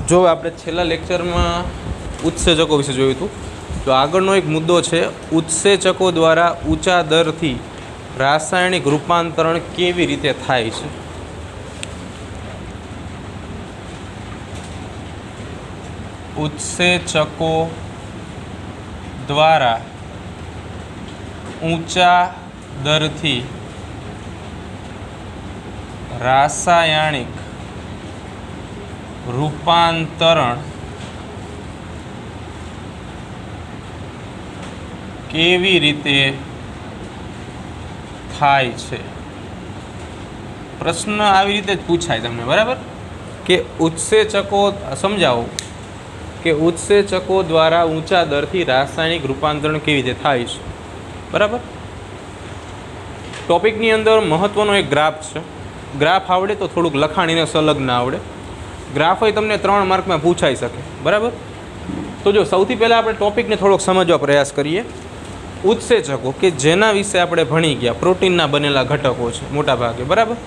જો આપણે છેલ્લા લેક્ચરમાં ઉત્સેચકો વિશે જોયું હતું, તો આગળનો એક મુદ્દો છે ઉત્સેચકો દ્વારા ઊંચા દરથી રાસાયણિક રૂપાંતરણ કેવી રીતે થાય છે. ઉત્સેચકો દ્વારા ઊંચા દરથી રાસાયણિક રૂપાંતરણ કેવી રીતે થાય છે. પ્રશ્ન આવી રીતે જ પૂછાય તમને, બરાબર, કે ઉત્સેચકો સમજાવો કે ઉત્સેચકો દ્વારા ઊંચા દરથી રાસાયણિક રૂપાંતરણ કેવી રીતે થાય છે. બરાબર. ટોપિકની અંદર મહત્ત્વનો એક ગ્રાફ છે. ગ્રાફ આવડે તો થોડુંક લખાણીને સંલગ્ન આવડે. ગ્રાફ હોય તમને 3 માર્કમાં પૂછાઈ શકે. બરાબર. તો જો સૌથી પહેલાં આપણે ટોપિકને થોડોક સમજવા પ્રયાસ કરીએ. ઉત્સેચકો કે જેના વિશે આપણે ભણી ગયા, પ્રોટીનના બનેલા ઘટકો છે મોટા ભાગે, બરાબર,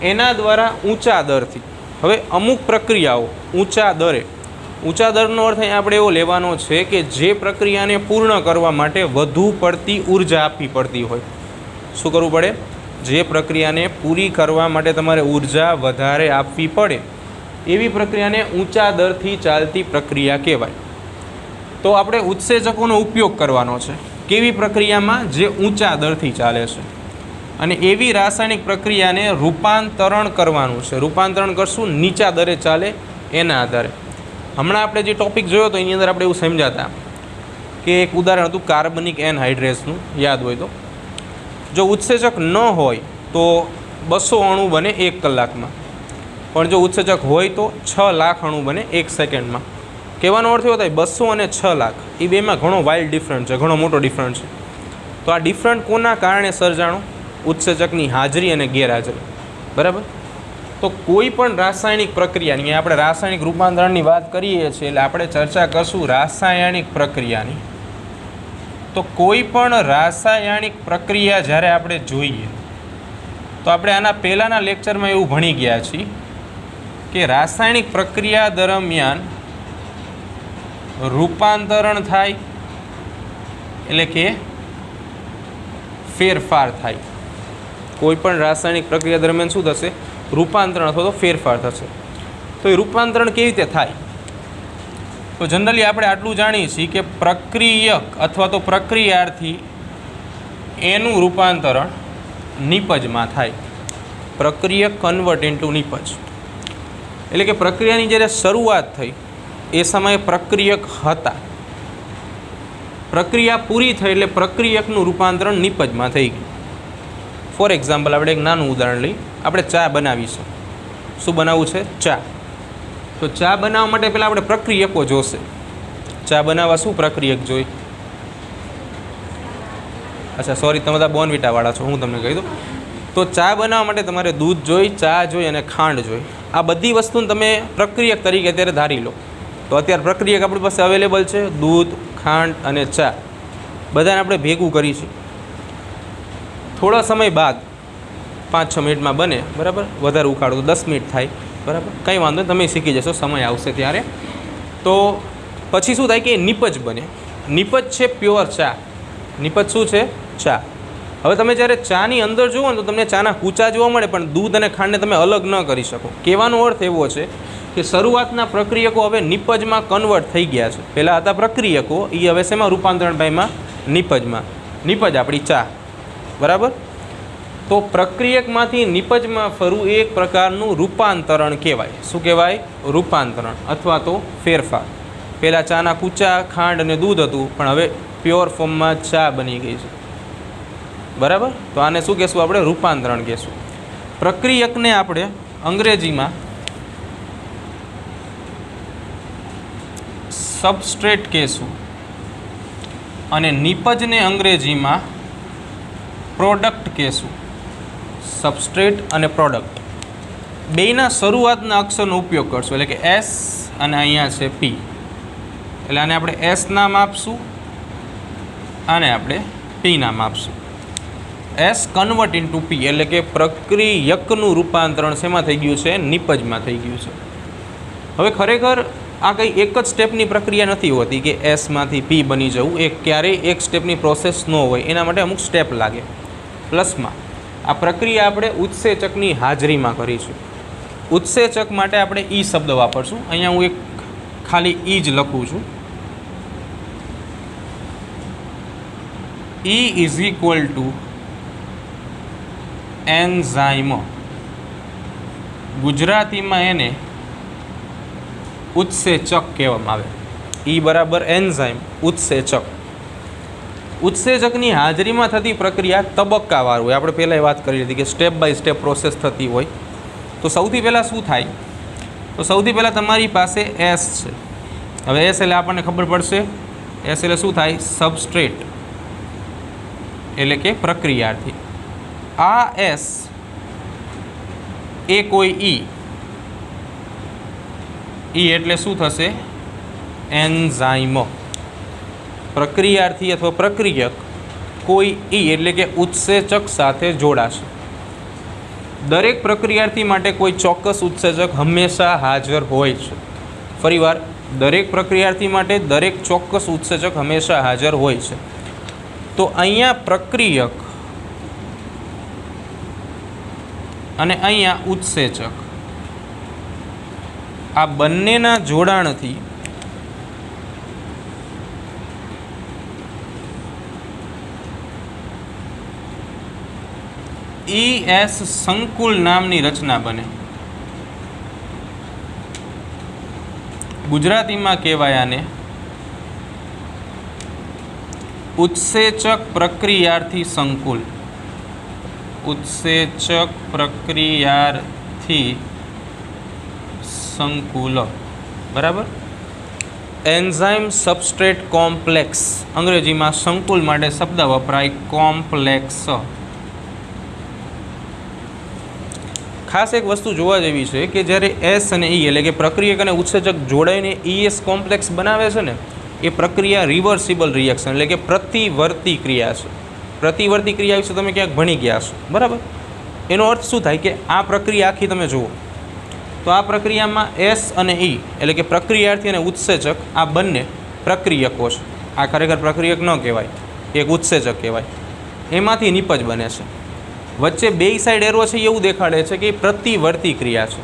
એના દ્વારા ઊંચા દરથી, હવે અમુક પ્રક્રિયાઓ ઊંચા દરનો અર્થ અહીં આપણે એવો લેવાનો છે કે જે પ્રક્રિયાને પૂર્ણ કરવા માટે વધુ પડતી ઉર્જા આપવી પડતી હોય. શું કરવું પડે? જે પ્રક્રિયાને પૂરી કરવા માટે તમારે ઉર્જા વધારે આપવી પડે એવી પ્રક્રિયાને ઊંચા દરથી ચાલતી પ્રક્રિયા કહેવાય. તો આપણે ઉત્સેચકોનો ઉપયોગ કરવાનો છે કેવી પ્રક્રિયામાં? જે ઊંચા દરથી ચાલે છે. અને એવી રાસાયણિક પ્રક્રિયાને રૂપાંતરણ કરવાનું છે. રૂપાંતરણ કરશું નીચા દરે ચાલે એના આધારે. હમણાં આપણે જે ટૉપિક જોયો હતો એની અંદર આપણે એવું સમજાતા કે એક ઉદાહરણ હતું કાર્બનિક એનહાઇડ્રેસનું, યાદ હોય તો. જો ઉત્સેચક ન હોય તો 200 અણુ બને 1 કલાકમાં, પણ જો ઉત્સેચક હોય તો 6 લાખ અણુ બને 1 સેકન્ડમાં. કહેવાનો અર્થ એવો થાય 200 અને 6 લાખ એ બેમાં ઘણો વાઇલ્ડ ડિફરન્ટ છે, ઘણો મોટો ડિફરન્ટ છે. તો આ ડિફરન્ટ કોના કારણે સર્જાણો? ઉત્સેચકની હાજરી અને ગેરહાજરી. બરાબર. તો કોઈ પણ રાસાયણિક પ્રક્રિયાની, આપણે રાસાયણિક રૂપાંતરણની વાત કરીએ છીએ એટલે આપણે ચર્ચા કરશું રાસાયણિક પ્રક્રિયાની. તો કોઈ પણ રાસાયણિક પ્રક્રિયા જ્યારે આપણે જોઈએ તો આપણે આના પહેલાંના લેક્ચરમાં એવું ભણી ગયા છીએ કે રાસાયણિક પ્રક્રિયા દરમિયાન રૂપાંતરણ થાય એટલે કે ફેરફાર થાય. કોઈ પણ રાસાયણિક પ્રક્રિયા દરમિયાન શું થશે? રૂપાંતરણ અથવા તો ફેરફાર થશે. તો એ રૂપાંતરણ કેવી રીતે થાય? તો જનરલી આપણે આટલું જાણીએ છીએ કે પ્રક્રિયક અથવા તો પ્રક્રિયાર્થી એનું રૂપાંતરણ નિપજમાં થાય. પ્રક્રિયક કન્વર્ટ ઇન્ટુ નિપજ. એટલે કે પ્રક્રિયાની જ્યારે શરૂઆત થઈ એ સમયે પ્રક્રિયક હતા, પ્રક્રિયા પૂરી થઈ એટલે પ્રક્રિયકનું રૂપાંતરણ નિપજમાં થઈ ગયું. ફોર એક્ઝામ્પલ આપણે એક નાનું ઉદાહરણ લઈ. આપણે ચા બનાવીશું. શું બનાવવું છે? ચા. તો ચા બનાવવા માટે પહેલાં આપણે પ્રક્રિયકો જોશે. ચા બનાવવા શું પ્રક્રિયક જોઈ? અચ્છા, સોરી, તમે બધા બોર્નવિટાવાળા છો, હું તમને કહી દઉં. તો ચા બનાવવા માટે તમારે દૂધ જોઈ, ચા જોઈ અને ખાંડ જોઈ. આ બધી વસ્તુને તમે પ્રક્રિયક તરીકે અત્યારે ધારી લો. તો અત્યારે પ્રક્રિયક આપણી પાસે અવેલેબલ છે દૂધ, ખાંડ અને ચા. બધાને આપણે ભેગું કરીશું. થોડા સમય બાદ 5-6 મિનિટમાં બને, બરાબર, વધારે ઉકાળો તો 10 મિનિટ થાય, બરાબર, કંઈ વાંધો નહીં, તમે શીખી જશો, સમય આવશે ત્યારે. તો પછી શું થાય કે નિપજ બને. નિપજ છે પ્યોર ચા. નિપજ શું છે? ચા. હવે તમે જ્યારે ચાની અંદર જુઓ ને તો તમને ચાના કૂચા જોવા મળે, પણ દૂધ અને ખાંડને તમે અલગ ન કરી શકો. કહેવાનો અર્થ એવો છે કે શરૂઆતના પ્રક્રિયકો હવે નિપજમાં કન્વર્ટ થઈ ગયા છે. પહેલાં હતા પ્રક્રિયકો, એ હવે શેમાં રૂપાંતરણ પામ્યા? નિપજમાં. નિપજ આપણી ચા. બરાબર. તો પ્રક્રિયકમાંથી નિપજમાં ફરવું એક પ્રકારનું રૂપાંતરણ કહેવાય. શું કહેવાય? રૂપાંતરણ અથવા તો ફેરફાર. પહેલાં ચાના કૂચા, ખાંડ અને દૂધ હતું, પણ હવે પ્યોર ફોર્મમાં ચા બની ગઈ છે. બરાબર. તો આને શું કહેશું આપણે? રૂપાંતરણ કહેશું. પ્રક્રિયકને આપણે અંગ્રેજીમાં સબસ્ટ્રેટ કહેશું અને નિપજને અંગ્રેજીમાં પ્રોડક્ટ કહેશું. સબસ્ટ્રેટ અને પ્રોડક્ટ બેયના શરૂઆતના અક્ષરનો ઉપયોગ કરશું, એટલે કે એસ અને અહીંયા છે પી. એટલે આને આપણે એસ નામ આપશું, આને આપણે પી નામ આપશું. એસ કન્વર્ટ ઇન્ટુ પી એટલે કે પ્રક્રિયકનું રૂપાંતરણ શેમાં થઈ ગયું છે? નિપજમાં થઈ ગયું છે. હવે ખરેખર આ કંઈ એક જ સ્ટેપની પ્રક્રિયા નથી હોતી કે એસમાંથી પી બની જવું. એ ક્યારેય એક સ્ટેપની પ્રોસેસ ન હોય, એના માટે અમુક સ્ટેપ લાગે. પ્લસમાં આ પ્રક્રિયા આપણે ઉત્સેચકની હાજરીમાં કરીશું. ઉત્સેચક માટે આપણે ઈ શબ્દ વાપરશું. અહીંયા હું એક ખાલી ઈ જ લખું છું. ઈ ઇઝ ઇક્વલ ટુ એન્ઝાઇમ. ગુજરાતીમાં એને ઉત્સેચક કહેવામાં આવે. ઈ બરાબર એન્ઝાઇમ, ઉત્સેચક. ઉત્સેચકની હાજરીમાં થતી પ્રક્રિયા તબક્કાવાર હોય. આપણે પહેલાં વાત કરી હતી કે સ્ટેપ બાય સ્ટેપ પ્રોસેસ થતી હોય. તો સૌથી પહેલાં શું થાય? તો સૌથી પહેલાં તમારી પાસે એસ છે. હવે એસ એટલે આપણને ખબર પડશે. એસ એટલે શું થાય? સબસ્ટ્રેટ એટલે કે પ્રક્રિયાર્થી. આ એસ એ કોઈ ઈ એટલે શું થશે? એન્ઝાઇમ. પ્રક્રિયાર્થી અથવા પ્રક્રિયક કોઈ ઈ એટલે કે ઉત્સેચક સાથે જોડાશે. દરેક પ્રક્રિયાર્થી માટે કોઈ ચોક્કસ ઉત્સેચક હંમેશા હાજર હોય છે. ફરીવાર, દરેક પ્રક્રિયાર્થી માટે દરેક ચોક્કસ ઉત્સેચક હંમેશા હાજર હોય છે. તો અહીંયા પ્રક્રિયક અને અહીંયા ઉત્સેચક, આ બંનેના જોડાણથી ES સંકુલ નામની રચના બને. ગુજરાતીમાં કહેવાય આને ઉત્સેચક પ્રક્રિયાર્થી સંકુલ. ઉત્સેચક પ્રક્રિયાર્થી સંકુલ. બરાબર. Enzyme substrate complex. અંગ્રેજીમાં સંકુલ માટે શબ્દ વપરાય કોમ્પ્લેક્સ. ખાસ એક વસ્તુ જોવા જેવી છે કે જ્યારે એસ અને ઈ એટલે કે પ્રક્રિયક અને ઉત્સેચક જોડાઈને ES કોમ્પ્લેક્સ બનાવે છે ને, એ પ્રક્રિયા રિવર્સિબલ રિએક્શન એટલે કે પ્રતિવર્તી ક્રિયા છે. પ્રતિવર્તી ક્રિયા વિશે તમે ક્યાંક ભણી ગયા છો, બરાબર? એનો અર્થ શું થાય કે આ પ્રક્રિયા આખી તમે જુઓ તો આ પ્રક્રિયામાં એસ અને ઈ એટલે કે પ્રક્રિયાર્થી અને ઉત્સેચક આ બંને પ્રક્રિયકો છે. આ ખરેખર પ્રક્રિયક ન કહેવાય, એક ઉત્સેચક કહેવાય. એમાંથી નિપજ બને છે. વચ્ચે બે સાઈડ એરો છે એવું દેખાડે છે કે પ્રતિવર્તી ક્રિયા છે,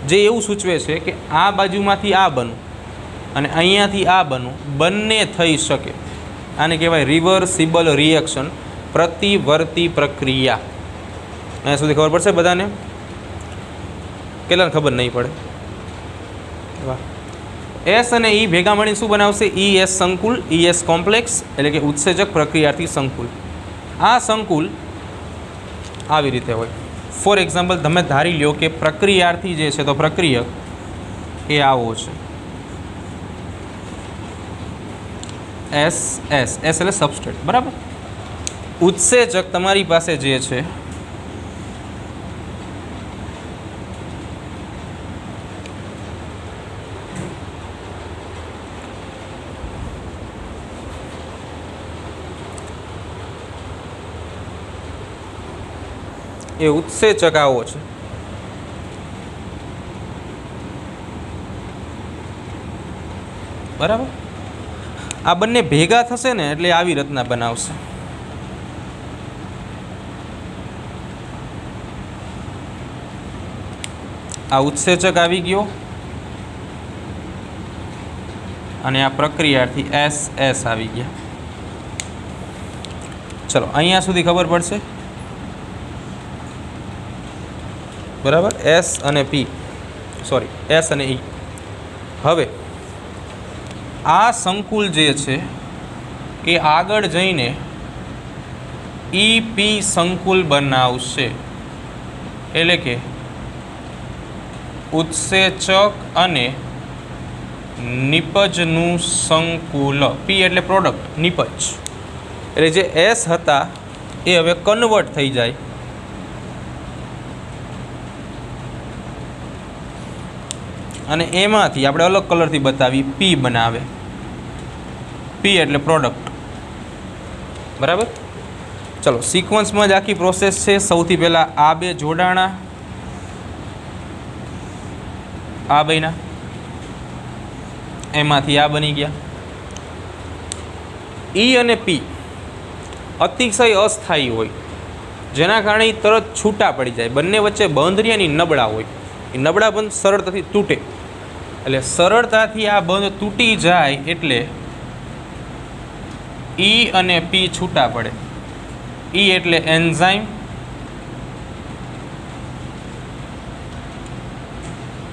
જે એવું સૂચવે છે કે આ બાજુમાંથી આ બનવું અને અહીંયાથી આ બનવું બંને થઈ શકે. આને કહેવાય રિવર્સિબલ રિએક્શન, પ્રતિવર્તી પ્રક્રિયા. અહીંયા સુધી ખબર પડશે બધાને? કેટલાને ખબર નહીં પડે? વાહ. એસ અને ઈ ભેગા મળીને શું બનાવશે? ES સંકુલ, ES કોમ્પ્લેક્સ એટલે કે ઉત્સેચક પ્રક્રિયાર્થી સંકુલ. આ સંકુલ આવી રીતે હોય. ફોર એક્ઝામ્પલ, તમે ધારી લ્યો કે પ્રક્રિયાર્થી જે છે તો પ્રક્રિયક એ આવો છે. એસ એટલે સબસ્ટ્રેટ, બરાબર. ઉત્સેચક તમારી પાસે જે છે એ ઉત્સેચક આવો છે. બરાબર. આ બંને ભેગા થશે ને એટલે આવી રચના બનાવશે. આ ઉત્સેચક આવી ગયો અને આ પ્રક્રિયાથી એસ આવી ગયા. ચલો અહીંયા સુધી ખબર પડશે, બરાબર. એસ અને પી, સોરી, એસ અને ઈ. હવે આ સંકુલ જે છે એ આગળ જઈને EP સંકુલ બનાવશે. એટલે કે ઉત્સેચક અને નિપજનું સંકુલ. પી એટલે પ્રોડક્ટ, નિપજ એટલે જે એસ હતા એ હવે કન્વર્ટ થઈ જાય અને એમાંથી આપણે અલગ કલરથી બતાવી પી બનાવે. પી એટલે પ્રોડક્ટ, બરાબર. ચલો સિક્વન્સમાં જ આખી પ્રોસેસ છે. સૌથી પહેલાં આ બે જોડાણા, આ બેના એમાંથી આ બની ગયા. ઈ અને પી અતિશય અસ્થાયી હોય, જેના કારણે ઈ તરત છૂટા પડી જાય. બંને વચ્ચે બંધ રહ્યા ની નબળા હોય. એ નબળા બંધ સરળતાથી તૂટે. એટલે સરળતાથી આ બંધ તૂટી જાય એટલે ઈ અને પી છૂટા પડે. ઈ એટલે એન્ઝાઇમ,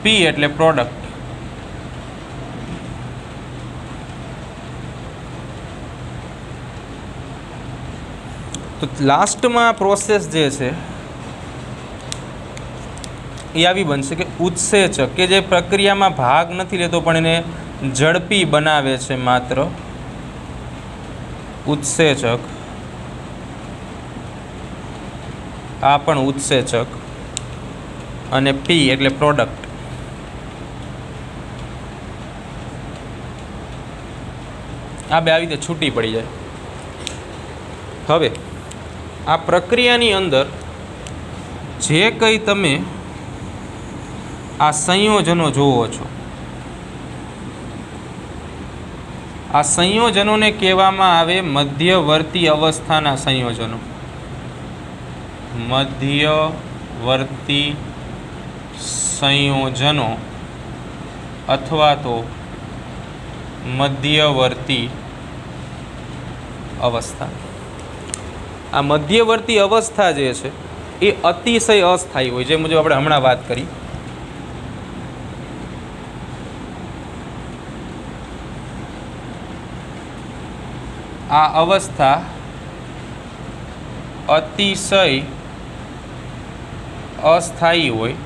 પી એટલે પ્રોડક્ટ. તો લાસ્ટમાં પ્રોસેસ જે છે એ આવી બનશે કે ઉત્સેચક, કે જે પ્રક્રિયામાં ભાગ નથી લેતો પણ એને ઝડપી બનાવે છે માત્ર ઉત્સેચક. આ પણ ઉત્સેચક. અને પી એટલે પ્રોડક્ટ. આ બે આવી રીતે છૂટી પડી જાય. હવે આ પ્રક્રિયાની અંદર જે કંઈ તમે આ સંયોજનો જુઓ છો, આ સંયોજનોને કહેવામાં આવે મધ્યવર્તી અવસ્થાના સંયોજનો. મધ્યવર્તી સંયોજનો અથવા તો મધ્યવર્તી અવસ્થા. આ મધ્યવર્તી અવસ્થા જે છે એ અતિશય અસ્થાયી હોય, જે મુજબ આપણે હમણાં વાત કરી. આ અવસ્થા અતિશય અસ્થાયી હોય,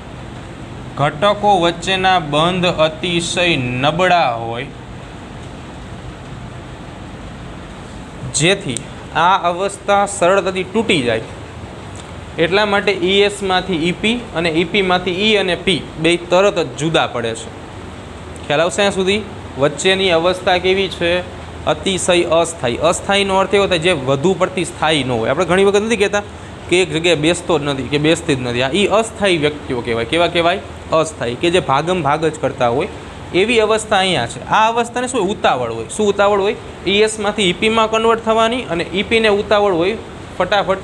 ઘટકો વચ્ચેના બંધ અતિશય નબળા હોય, જેથી આ અવસ્થા સરળતાથી તૂટી જાય. એટલા માટે ઈએસમાંથી ઈપી અને ઈપીમાંથી ઈ અને પી બે તરત જ જુદા પડે છે. ખ્યાલ આવશે ત્યાં સુધી? વચ્ચેની અવસ્થા કેવી છે? અતિશય અસ્થાયી. અસ્થાયીનો અર્થ એવો થાય જે વધુ પડતી સ્થાયી ન હોય. આપણે ઘણી વખત નથી કહેતા કે એક જગ્યાએ બેસતો જ નથી કે બેસતી જ નથી. આ એ અસ્થાયી વ્યક્તિઓ કહેવાય. કેવા કહેવાય? અસ્થાયી, કે જે ભાગમ ભાગ જ કરતા હોય. એવી અવસ્થા અહીંયા છે. આ અવસ્થાને શું ઉતાવળ હોય? શું ઉતાવળ હોય? ઈએસમાંથી ઈપીમાં કન્વર્ટ થવાની અને ઈપીને ઉતાવળ હોય ફટાફટ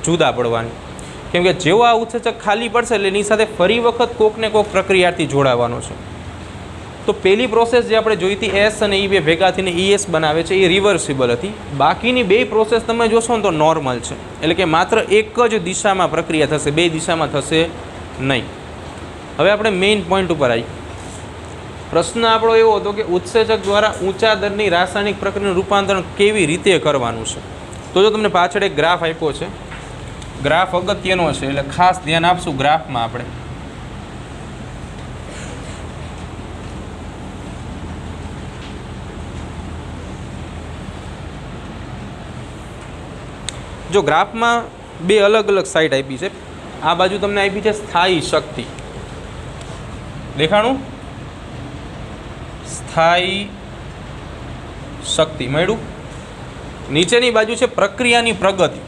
જુદા પડવાની. કેમ કે જેવો આ ઉત્સેચક ખાલી પડશે એટલે એની સાથે ફરી વખત કોકને કોક પ્રક્રિયાથી જોડાવાનો છે. તો પહેલી પ્રોસેસ જે આપણે જોઈ હતી એસ અને ઈ બે ભેગા થઈને ઈએસ બનાવે છે એ રિવર્સિબલ હતી. બાકીની બે પ્રોસેસ તમે જોશો ને તો નોર્મલ છે. એટલે કે માત્ર એક જ દિશામાં પ્રક્રિયા થશે, બે દિશામાં થશે નહીં. હવે આપણે મેઇન પોઈન્ટ ઉપર આવી. પ્રશ્ન આપણો એવો હતો કે ઉત્સેચક દ્વારા ઊંચા દરની રાસાયણિક પ્રક્રિયાનું રૂપાંતરણ કેવી રીતે કરવાનું છે. તો જો તમને પાછળ એક ગ્રાફ આપ્યો છે, ગ્રાફ અગત્યનો છે એટલે ખાસ ધ્યાન આપશું ગ્રાફમાં આપણે. જો ગ્રાફમાં બે અલગ અલગ સાઇડ આપી છે. આ બાજુ તમને આપી છે સ્થાયી શક્તિ. દેખાણું? સ્થાયી શક્તિ મળ્યું. નીચેની બાજુ છે પ્રક્રિયાની પ્રગતિ.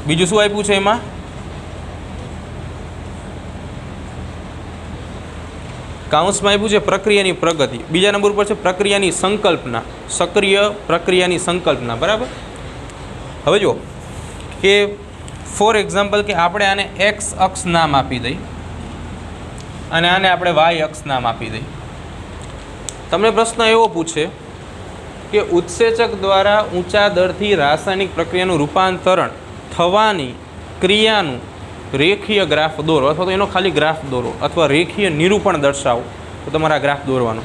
બીજું શું આપ્યું છે એમાં? કાઉન્સમાં આપ્યું છે પ્રક્રિયાની પ્રગતિ. બીજા નંબર પર છે પ્રક્રિયાની સંકલ્પના, સક્રિય પ્રક્રિયાની સંકલ્પના. બરાબર. હવે જો કે ફોર એક્ઝામ્પલ કે આપણે આને એક્સ અક્ષ નામ આપી દઈ અને આને આપણે વાય અક્ષ નામ આપી દઈ. તમને પ્રશ્ન એવો પૂછે કે ઉત્સેચક દ્વારા ઊંચા દરથી રાસાયણિક પ્રક્રિયાનું રૂપાંતરણ થવાની ક્રિયાનું રેખીય ગ્રાફ દોરો, અથવા તો એનો ખાલી ગ્રાફ દોરો, અથવા રેખીય નિરૂપણ દર્શાવો. તો તમારે આ ગ્રાફ દોરવાનો.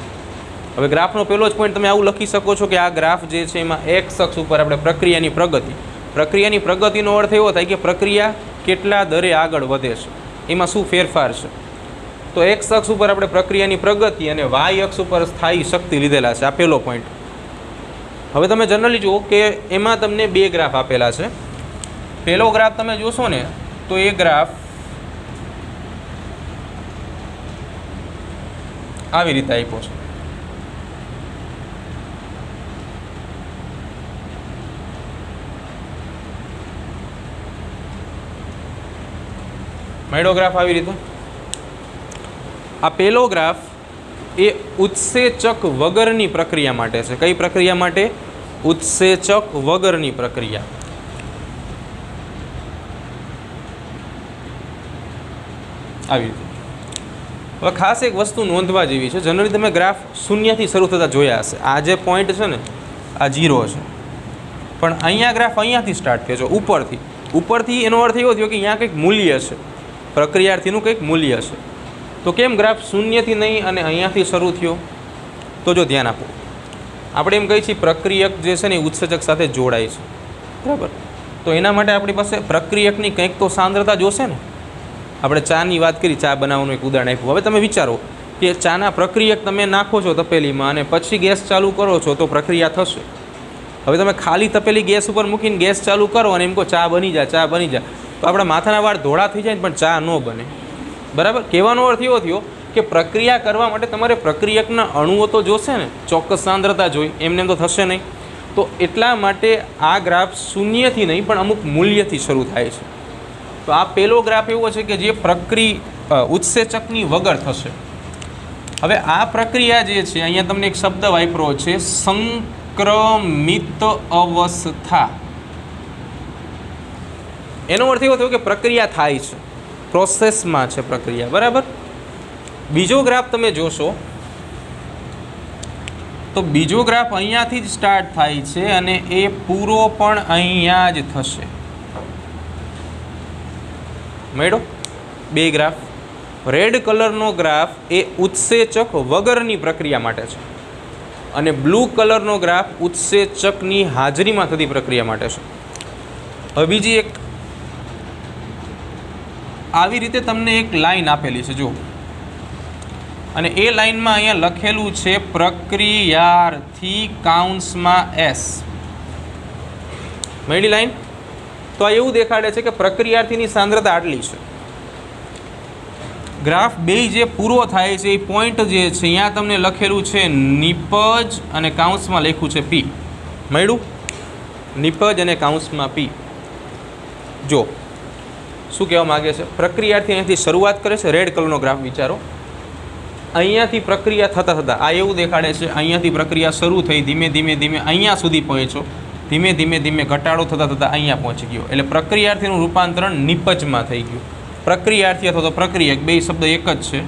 હવે ગ્રાફનો પહેલો જ પોઈન્ટ તમે આવું લખી શકો છો કે આ ગ્રાફ જે છે એમાં એક્સ અક્ષ ઉપર આપણે પ્રક્રિયાની પ્રગતિ. પ્રક્રિયાની પ્રગતિનો અર્થ એવો થાય કે પ્રક્રિયા કેટલા દરે આગળ વધે છે, એમાં શું ફેરફાર છે. તો એક્સ અક્ષ ઉપર આપણે પ્રક્રિયાની પ્રગતિ અને વાય અક્ષ ઉપર સ્થાયી શક્તિ લીધેલા છે. આ પહેલો પોઈન્ટ. હવે તમે જનરલી જુઓ કે એમાં તમને બે ગ્રાફ આપેલા છે. પહેલો ગ્રાફ તમે જોશો ને તો એ ગ્રાફ આવી રીતે આપ્યો છે. મેળો ગ્રાફ આવી રીતે. આ પહેલો ગ્રાફ એ ઉત્સેચક વગરની પ્રક્રિયા માટે છે. કઈ પ્રક્રિયા માટે? ઉત્સેચક વગરની પ્રક્રિયા. આવી રીતે. હવે ખાસ એક વસ્તુ નોંધવા જેવી છે. જનરલી તમે ગ્રાફ શૂન્યથી શરૂ થતા જોયા હશે. આ જે પોઈન્ટ છે ને, આ 0 છે, પણ અહીંયા ગ્રાફ અહીંયાથી સ્ટાર્ટ થયો છે, ઉપરથી. ઉપરથી એનો અર્થ એવો થયો કે અહીંયા કંઈક મૂલ્ય છે, પ્રક્રિયાર્થીનું કંઈક મૂલ્ય છે. તો કેમ ગ્રાફ શૂન્યથી નહીં અને અહીંયાથી શરૂ થયો? તો જો ધ્યાન આપો, આપણે એમ કહીએ છીએ પ્રક્રિયક જે છે ને એ ઉત્સેચક સાથે જોડાય છે, બરાબર? તો એના માટે આપણી પાસે પ્રક્રિયકની કંઈક તો સાંદ્રતા જોશે ને. આપણે ચાની વાત કરી, ચા બનાવવાનું એક ઉદાહરણ આપ્યું. હવે તમે વિચારો કે ચાના પ્રક્રિયક તમે નાખો છો તપેલીમાં અને પછી ગેસ ચાલુ કરો છો તો પ્રક્રિયા થશે. હવે તમે ખાલી તપેલી ગેસ ઉપર મૂકીને ગેસ ચાલુ કરો અને એમ કહો ચા બની જાય, ચા બની જાય, તો આપણા માથાના વાળ ધોળા થઈ જાય પણ ચા ન બને, બરાબર? કહેવાનો અર્થ એવો થયો કે પ્રક્રિયા કરવા માટે તમારે પ્રક્રિયકના અણુઓ તો જોશે ને, ચોક્કસ સાંદ્રતા જોઈ, એમને એમ તો થશે નહીં. તો એટલા માટે આ ગ્રાફ શૂન્યથી નહીં પણ અમુક મૂલ્યથી શરૂ થાય છે. તો આ પહેલો ગ્રાફ એવો છે કે જે ઉત્સેચકની વગર થશે. હવે આ પ્રક્રિયા જે છે, અહીંયા તમને એક શબ્દ વાપરો છે, સંક્રમિત અવસ્થા. એનો અર્થ એવો થયો કે પ્રક્રિયા થાય છે, પ્રોસેસમાં છે પ્રક્રિયા, બરાબર? બીજો ગ્રાફ તમે જોશો તો બીજો ગ્રાફ અહીંયાથી જ સ્ટાર્ટ થાય છે અને એ પૂરો પણ અહીંયા જ થશે. મેળો બે ગ્રાફ. રેડ કલરનો ગ્રાફ એ ઉત્સેચક વગરની પ્રક્રિયા માટે છે અને બ્લુ કલરનો ગ્રાફ ઉત્સેચકની હાજરીમાં થતી પ્રક્રિયા માટે છે. હવે બીજી એક આવી રીતે તમને એક લાઈન આપેલી છે જો, અને એ લાઈનમાં અહીંયા લખેલું છે પ્રક્રિયાર્થી કાઉન્સમાં S. મળી લાઈન? તો આ એવું દેખાડે છે કે પ્રક્રિયાર્થીની સાંદ્રતા આટલી છે. ગ્રાફ બે જે પૂરો થાય છે એ પોઈન્ટ જે છે અહીંયા તમને લખેલું છે નિપજ અને કાઉન્સમાં લખ્યું છે P. મળ્યું? નિપજ અને કાઉન્સમાં P. જો શું કહેવા માગે છે? પ્રક્રિયાર્થી અહીંયાથી શરૂઆત કરે છે. રેડ કલરનો ગ્રાફ વિચારો, અહીંયાથી પ્રક્રિયા થતાં થતાં આ એવું દેખાડે છે અહીંયાથી પ્રક્રિયા શરૂ થઈ, ધીમે ધીમે ધીમે અહીંયા સુધી પહોંચ્યો, ધીમે ધીમે ધીમે ઘટાડો થતાં થતાં અહીંયા પહોંચી ગયો. એટલે પ્રક્રિયાર્થીનું રૂપાંતરણ નિપજમાં થઈ ગયું. પ્રક્રિયાર્થી અથવા તો પ્રક્રિયક બે શબ્દ એક જ છે.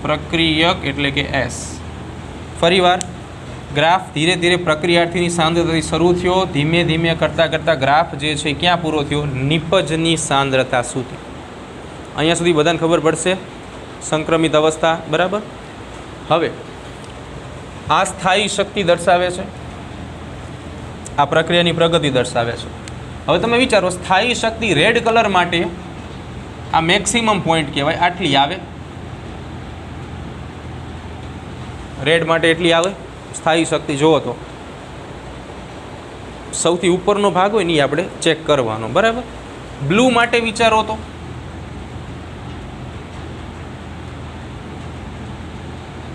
પ્રક્રિયક એટલે કે S. ફરીવાર ગ્રાફ ધીરે ધીરે પ્રક્રિયાર્થીની સાંદ્રતાથી શરૂ થયો, ધીમે ધીમે કરતાં કરતાં ગ્રાફ જે છે ક્યાં પૂરો થયો? નિપજની સાંદ્રતા સુધી. અહીંયા સુધી બધાને ખબર પડશે? સંક્રમિત અવસ્થા, બરાબર? હવે આ સ્થાયી શક્તિ દર્શાવે છે, આ પ્રક્રિયાની પ્રગતિ દર્શાવે છે. હવે તમે વિચારો, સ્થાયી શક્તિ રેડ કલર માટે આ મેક્સિમમ પોઈન્ટ કહેવાય, આટલી આવે. રેડ માટે એટલી આવે સ્થાયી શક્તિ. જુઓ તો સૌથી ઉપરનો ભાગ હોય ને એ આપણે ચેક કરવાનો, બરાબર? બ્લુ માટે વિચારો તો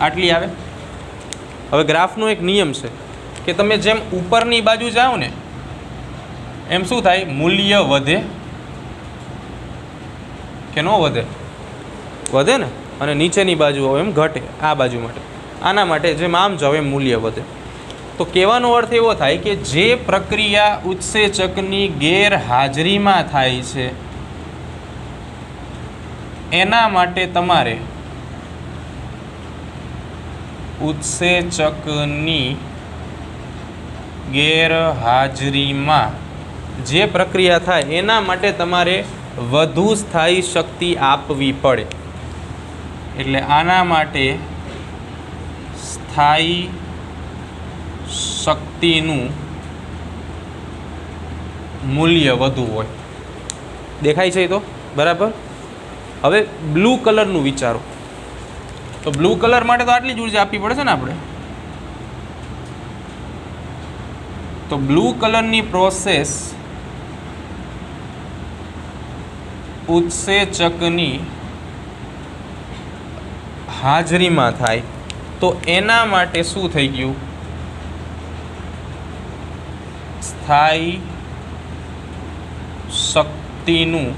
આટલી આવે. હવે ગ્રાફનો એક નિયમ છે કે તમે જેમ ઉપરની બાજુ જાઓ ને એમ શું થાય? મૂલ્ય વધે કે ન વધે? વધે ને. અને નીચેની બાજુ હોય એમ ઘટે. આ બાજુ માટે, આના માટે જેમ આમ જાઓ એમ મૂલ્ય વધે. તો કહેવાનો અર્થ એવો થાય કે જે પ્રક્રિયા ઉત્સેચકની ગેરહાજરીમાં થાય છે એના માટે તમારે ઉત્સેચકની ગેરહાજરીમાં જે પ્રક્રિયા થાય એના માટે તમારે વધુ સ્થાયી શક્તિ આપવી પડે. એટલે આના માટે સ્થાયી શક્તિનું મૂલ્ય વધુ હોય. દેખાય છે તો બરાબર? હવે બ્લુ કલરનું વિચારો તો બ્લુ કલર માટે તો આટલી જ ઉર્જા આપવી પડે છે ને આપણે. તો બ્લુ કલરની પ્રોસેસ ઉત્સેચકની હાજરીમાં થાય તો એના માટે શું થઈ ગયું? સ્થાયી શક્તિનું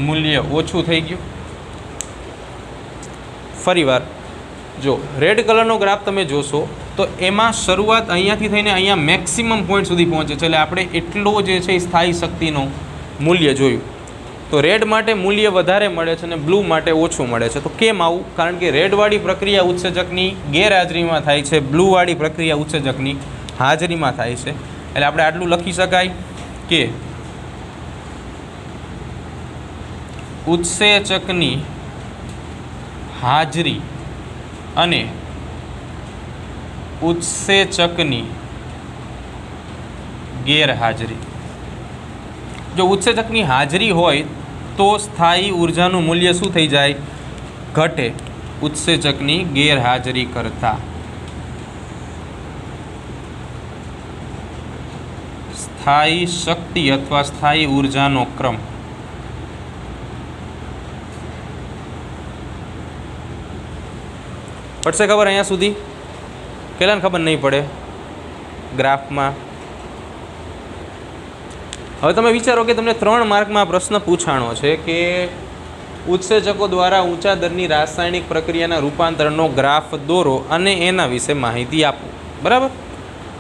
મૂલ્ય ઓછું થઈ ગયું. ફરીવાર જો રેડ કલરનો ગ્રાફ તમે જોશો તો એમાં શરૂઆત અહીંયાથી થઈને અહીંયા મેક્સિમમ પોઈન્ટ સુધી પહોંચે છે, એટલે આપણે એટલો જે છે એ સ્થાયી શક્તિનું મૂલ્ય જોયું. તો રેડ માટે મૂલ્ય વધારે મળે છે અને બ્લુ માટે ઓછું મળે છે. તો કેમ આવું? કારણ કે રેડવાળી પ્રક્રિયા ઉત્સેચકની ગેરહાજરીમાં થાય છે, બ્લુવાળી પ્રક્રિયા ઉત્સેચકની હાજરીમાં થાય છે. એટલે આપણે આટલું લખી શકાય કે ઉત્સેચકની હાજરી અને ઉત્સેચકની ગેરહાજરી. જો ઉત્સેચકની હાજરી હોય તો સ્થાયી ઉર્જાનું મૂલ્ય શું થઈ જાય? ઘટે ઉત્સેચકની ગેરહાજરી કરતાં. સ્થાયી શક્તિ અથવા સ્થાયી ઉર્જાનો ક્રમ. પડશે ખબર અહીંયા સુધી? કેટલાને ખબર નહીં પડે ગ્રાફમાં? હવે તમે વિચારો કે તમને 3 માર્કમાં પ્રશ્ન પૂછાણો છે કે ઉત્સેચકો દ્વારા ઊંચા દરની રાસાયણિક પ્રક્રિયાના રૂપાંતરણનો ગ્રાફ દોરો અને એના વિશે માહિતી આપો. બરાબર?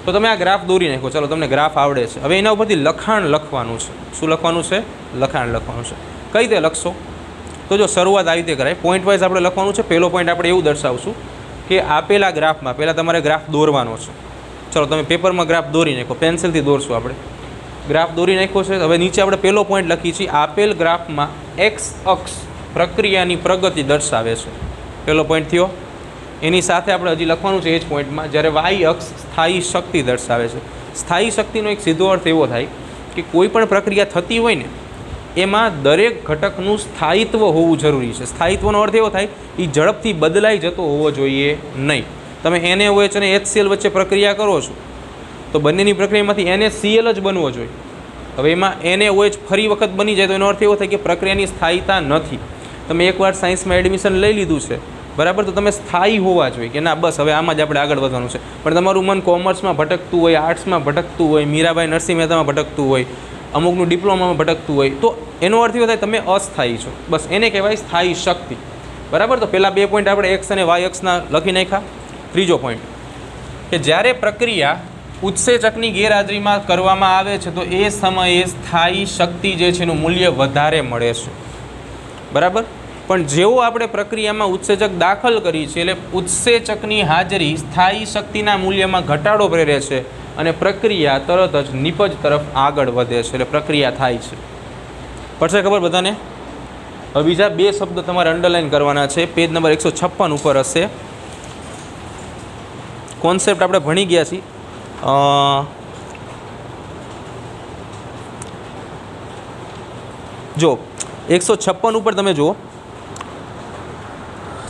તો તમે આ ગ્રાફ દોરી નાખો. ચાલો, તમને ગ્રાફ આવડે છે. હવે એના ઉપરથી લખાણ લખવાનું છે. શું લખવાનું છે? લખાણ લખવાનું છે. કઈ રીતે લખશો? તો જો શરૂઆત આવી રીતે કરાય. પોઈન્ટ વાઇઝ આપણે લખવાનું છે. પહેલો પોઈન્ટ આપણે એવું દર્શાવશું કે આપેલા ગ્રાફમાં પહેલાં તમારે ગ્રાફ દોરવાનો છે. ચલો, તમે પેપરમાં ગ્રાફ દોરી નાખો. પેન્સિલથી દોરશું આપણે. ગ્રાફ દોરી નાખ્યો છે. હવે નીચે આપણે પહેલો પોઈન્ટ લખીએ છીએ. આપેલ ગ્રાફમાં એક્સ અક્ષ પ્રક્રિયાની પ્રગતિ દર્શાવે છે. પહેલો પોઈન્ટ થયો. એની સાથે આપણે હજી લખવાનું છે એ જ પોઈન્ટમાં, જ્યારે વાય અક્ષ સ્થાયી શક્તિ દર્શાવે છે. સ્થાયી શક્તિનો એક સીધો અર્થ એવો થાય કે કોઈ પણ પ્રક્રિયા થતી હોય ને એમાં દરેક ઘટકનું સ્થાયિત્વ હોવું જરૂરી છે. સ્થાયિત્વનો અર્થ એવો થાય એ ઝડપથી બદલાઈ જતો હોવો જોઈએ નહીં. તમે NaOH અને HCl વચ્ચે પ્રક્રિયા કરો છો તો બંનેની પ્રક્રિયામાંથી NaCl જ બનવો જોઈએ. હવે એમાં NaOH ફરી વખત બની જાય તો એનો અર્થ એવો થાય કે પ્રક્રિયાની સ્થાયીતા નથી. તમે એકવાર સાયન્સમાં એડમિશન લઈ લીધું છે, બરાબર, તો તમે સ્થાયી હોવા જોઈએ કે ના બસ હવે આમાં જ આપણે આગળ વધવાનું છે. પણ તમારું મન કોમર્સમાં ભટકતું હોય, આર્ટ્સમાં ભટકતું હોય, મીરાબાઈ નરસિંહ મહેતામાં ભટકતું હોય, અમુકનું ડિપ્લોમામાં ભટકતું હોય, તો એનો અર્થ એવો થાય તમે અસ્થાયી છો. બસ એને કહેવાય સ્થાયી શક્તિ. બરાબર? તો પહેલાં 2 પોઈન્ટ આપણે એક્સ અને વાય અક્ષના લખી નાખ્યા. ત્રીજો પોઈન્ટ કે જ્યારે પ્રક્રિયા ઉત્સેચકની ગેરહાજરીમાં કરવામાં આવે છે તો એ સમયે સ્થાયી શક્તિ જે છે એનું મૂલ્ય વધારે મળે છે. બરાબર? પણ જેવો આપણે પ્રક્રિયામાં ઉત્સેચક દાખલ કરી છે એટલે ઉત્સેચકની હાજરી સ્થાયી શક્તિના મૂલ્યમાં ઘટાડો પ્રેરે છે અને પ્રક્રિયા તરત જ નિપજ તરફ આગળ વધે છે, એટલે પ્રક્રિયા થાય છે. પડશે ખબર બધાને? હવે બીજા 2 શબ્દ તમારે અંડરલાઇન કરવાના છે. પેજ નંબર 156 ઉપર હશે. કોન્સેપ્ટ આપણે ભણી ગયા છીએ. જો 156 ઉપર તમે જુઓ,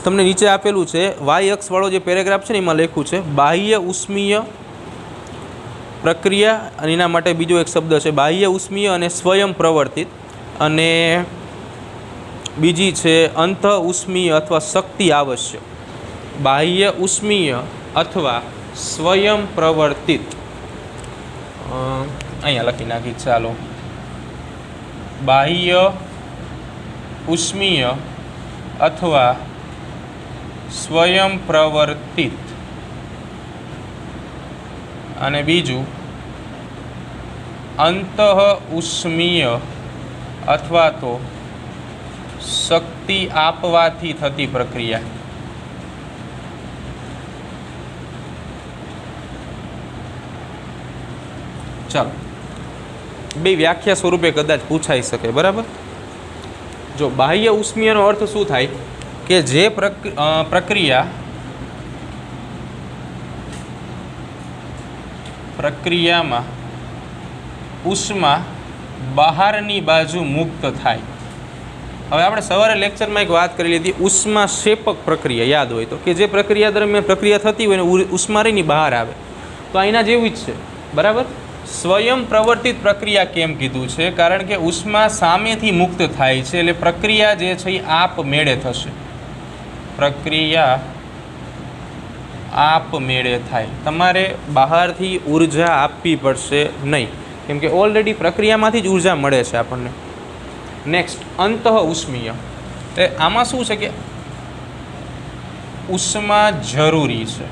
તમને નીચે આપેલું છે વાય અક્ષવાળો જે પેરેગ્રાફ છે ને એમાં લખ્યું છે બાહ્ય ઉષ્મીય પ્રક્રિયા, અને એના માટે બીજો એક શબ્દ છે બાહ્ય ઉષ્મીય અને સ્વયં પ્રવર્તિત, અને બીજી છે અંતઃ ઉષ્મીય અથવા શક્તિ આવશ્યક. બાહ્ય ઉષ્મીય અથવા સ્વયં પ્રવર્તિત. અહીંયા લખી નાખી. ચાલો, બાહ્ય ઉષ્મીય અથવા સ્વયં પ્રવર્તિત, અને બીજું અંતઃ ઉષ્મીય અથવા તો શક્તિ આપવાથી થતી પ્રક્રિયા. ચાલો, 2 વ્યાખ્યા સ્વરૂપે કદાચ પૂછાઈ શકે. બરાબર? જો બાહ્ય ઉષ્મીયનો અર્થ શું થાય કે જે પ્રક્રિયામાં ઉષ્મા બહારની બાજુ મુક્ત થાય. હવે આપણે સવારે લેક્ચરમાં એક વાત કરી લીધી ઉષ્મા ક્ષેપક પ્રક્રિયા, યાદ હોય તો, કે જે પ્રક્રિયા દરમિયાન પ્રક્રિયા થતી હોય ને ઉષ્મા રહીને બહાર આવે. તો અહીંના જેવું જ છે. બરાબર? સ્વયં પ્રવર્તિત પ્રક્રિયા કેમ કીધું છે? કારણ કે ઉષ્મા સામેથી મુક્ત થાય છે, એટલે પ્રક્રિયા જે છે એ આપમેળે થશે. પ્રક્રિયા આપમેળે થાય. તમારે બહારથી ઉર્જા આપવી પડશે નહીં, કેમ કે ઓલરેડી પ્રક્રિયામાંથી જ ઉર્જા મળે છે આપણને. નેક્સ્ટ અંતઃ ઉષ્મીય, એ આમાં શું છે કે ઉષ્મા જરૂરી છે,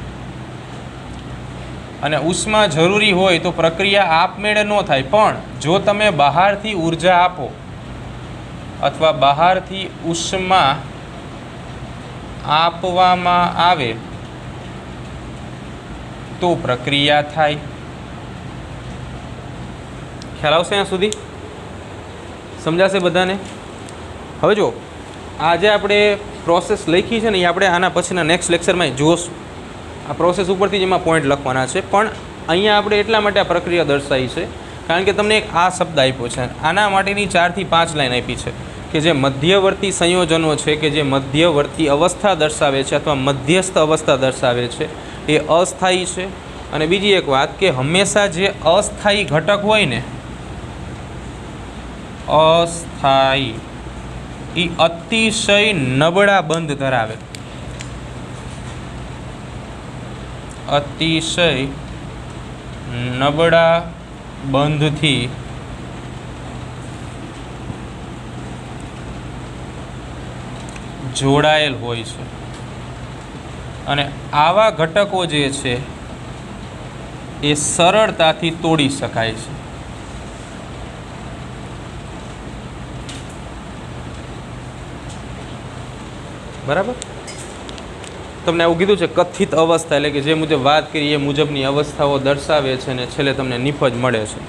અને ઉષ્મા જરૂરી હોય તો પ્રક્રિયા આપમેળે ન થાય, પણ જો તમે બહારથી ઉર્જા આપો અથવા બહારથી ઉષ્મા આપવામાં આવે તો પ્રક્રિયા થાય. ખ્યાલ આવશે ત્યાં સુધી? સમજાશે બધાને? હવે જો આજે આપણે પ્રોસેસ લખી છે ને એ આપણે આના પછીના નેક્સ્ટ લેક્ચરમાં જોઈશું. આ પ્રોસેસ ઉપરથી જ એમાં પોઈન્ટ લખવાના છે, પણ અહીંયા આપણે એટલા માટે આ પ્રક્રિયા દર્શાવી છે કારણ કે તમને એક આ શબ્દ આપ્યો છે, આના માટેની 4 થી 5 લાઈન આપી છે કે જે મધ્યવર્તી સંયોજનો છે, કે જે મધ્યવર્તી અવસ્થા દર્શાવે છે અથવા મધ્યસ્થ અવસ્થા દર્શાવે છે, એ અસ્થાયી છે. અને બીજી એક વાત કે હંમેશા જે અસ્થાયી ઘટક હોય ને, અસ્થાયી, એ અતિશય નબળા બંધ ધરાવે, અતિશય નબળા બંધથી જોડાયેલ હોય છે, અને આવા ઘટકો જે છે એ સરળતાથી તોડી શકાય છે. બરાબર? તમને એવું કીધું છે કથિત અવસ્થા, એટલે કે જે મુજબ વાત કરી એ મુજબની અવસ્થાઓ દર્શાવે છે, અને છેલ્લે તમને નિપજ મળે છે.